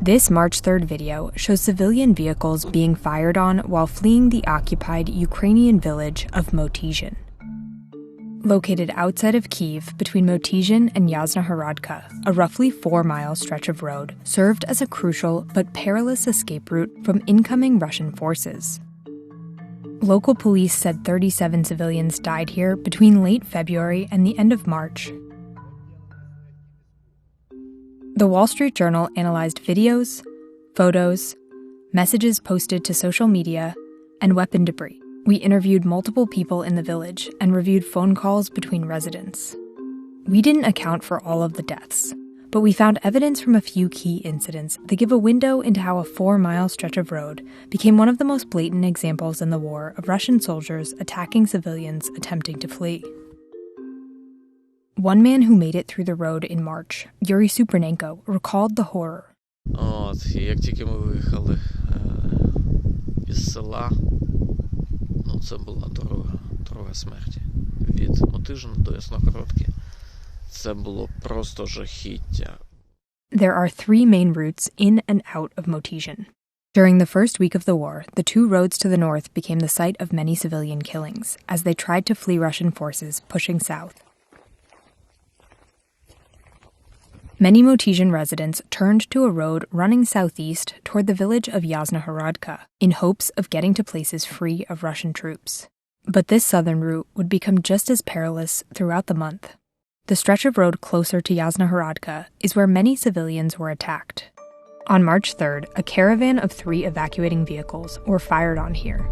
This March 3rd video shows civilian vehicles being fired on while fleeing the occupied Ukrainian village of Motizhin. Located outside of Kyiv between Motizhin and Yasna-Horodka, a roughly 4-mile stretch of road served as a crucial but perilous escape route from incoming Russian forces. Local police said 37 civilians died here between late February and the end of March. The Wall Street Journal analyzed videos, photos, messages posted to social media, and weapon debris. We interviewed multiple people in the village and reviewed phone calls between residents. We didn't account for all of the deaths, but we found evidence from a few key incidents that give a window into how a 4-mile stretch of road became one of the most blatant examples in the war of Russian soldiers attacking civilians attempting to flee. One man who made it through the road in March, Yuri Supernenko, recalled the horror. Як тільки ми виїхали із села, це була дорога смерті. Від Мотижина до Ясногородки. Це було просто жахіття. There are 3 main routes in and out of Motizhin. During the first week of the war, the 2 roads to the north became the site of many civilian killings as they tried to flee Russian forces pushing south. Many Motizhin residents turned to a road running southeast toward the village of Yasna-Horodka in hopes of getting to places free of Russian troops. But this southern route would become just as perilous throughout the month. The stretch of road closer to Yasna-Horodka is where many civilians were attacked. On March 3rd, a caravan of 3 evacuating vehicles were fired on here.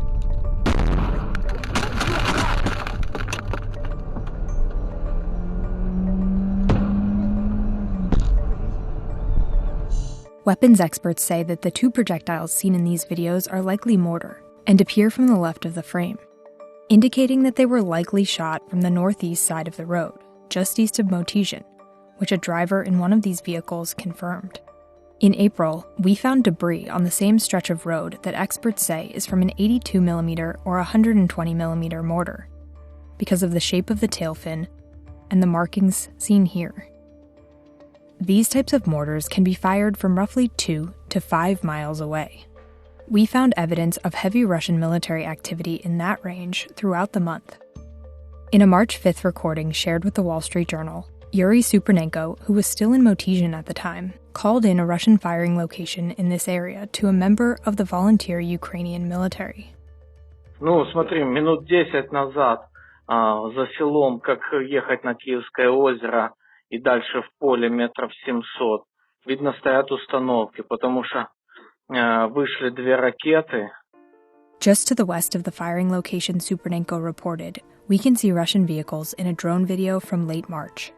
Weapons experts say that the 2 projectiles seen in these videos are likely mortar and appear from the left of the frame, indicating that they were likely shot from the northeast side of the road, just east of Motizhin, which a driver in one of these vehicles confirmed. In April, we found debris on the same stretch of road that experts say is from an 82mm or 120mm mortar, because of the shape of the tail fin and the markings seen here. These types of mortars can be fired from roughly 2 to 5 miles away. We found evidence of heavy Russian military activity in that range throughout the month. In a March 5th recording shared with the Wall Street Journal, Yuri Supernenko, who was still in Motizhin at the time, called in a Russian firing location in this area to a member of the volunteer Ukrainian military. Смотри, минут 10 назад за селом, как ехать на Киевское озеро, и дальше в поле метров 700. Видно, стоят установки, потому что вышли 2 ракеты. Just to the west of the firing location Supernenko reported, we can see Russian vehicles in a drone video from late March.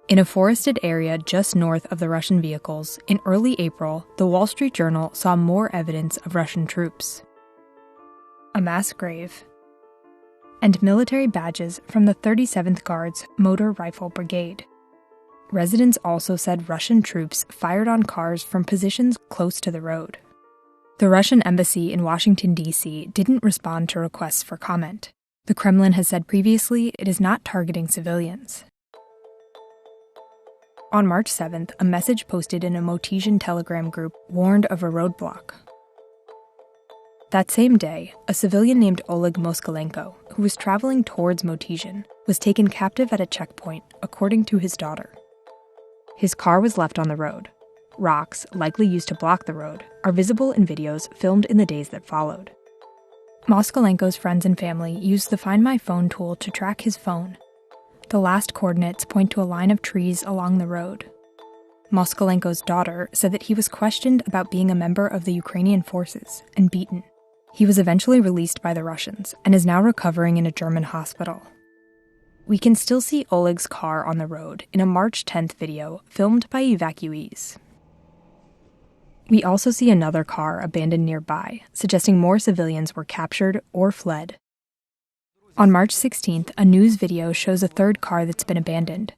In a forested area just north of the Russian vehicles, in early April, the Wall Street Journal saw more evidence of Russian troops. A mass grave, and military badges from the 37th Guards Motor Rifle Brigade. Residents also said Russian troops fired on cars from positions close to the road. The Russian embassy in Washington, D.C. didn't respond to requests for comment. The Kremlin has said previously it is not targeting civilians. On March 7th, a message posted in a Motizhin Telegram group warned of a roadblock. That same day, a civilian named Oleg Moskalenko, who was traveling towards Motizhin, was taken captive at a checkpoint, according to his daughter. His car was left on the road. Rocks, likely used to block the road, are visible in videos filmed in the days that followed. Moskalenko's friends and family used the Find My Phone tool to track his phone. The last coordinates point to a line of trees along the road. Moskalenko's daughter said that he was questioned about being a member of the Ukrainian forces and beaten. He was eventually released by the Russians and is now recovering in a German hospital. We can still see Oleg's car on the road in a March 10th video filmed by evacuees. We also see another car abandoned nearby, suggesting more civilians were captured or fled. On March 16th, a news video shows a 3rd car that's been abandoned,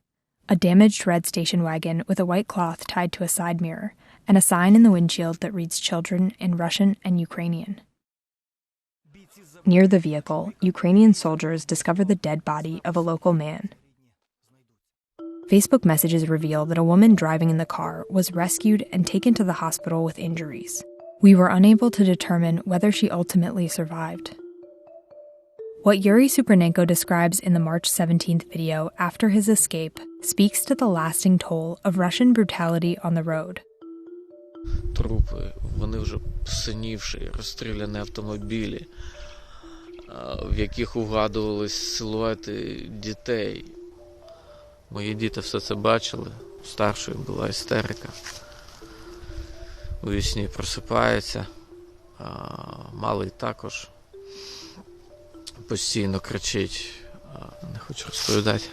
a damaged red station wagon with a white cloth tied to a side mirror, and a sign in the windshield that reads children in Russian and Ukrainian. Near the vehicle, Ukrainian soldiers discover the dead body of a local man. Facebook messages reveal that a woman driving in the car was rescued and taken to the hospital with injuries. We were unable to determine whether she ultimately survived. What Yuri Supernenko describes in the March 17th video after his escape speaks to the lasting toll of Russian brutality on the road. Трупи, вони вже синівші, розстріляні автомобілі, в яких угадувались силуети дітей. Мої діти все це бачили, у старшої була істерика. У вісні просипається, малий також постійно кричить, не хочу розповідати.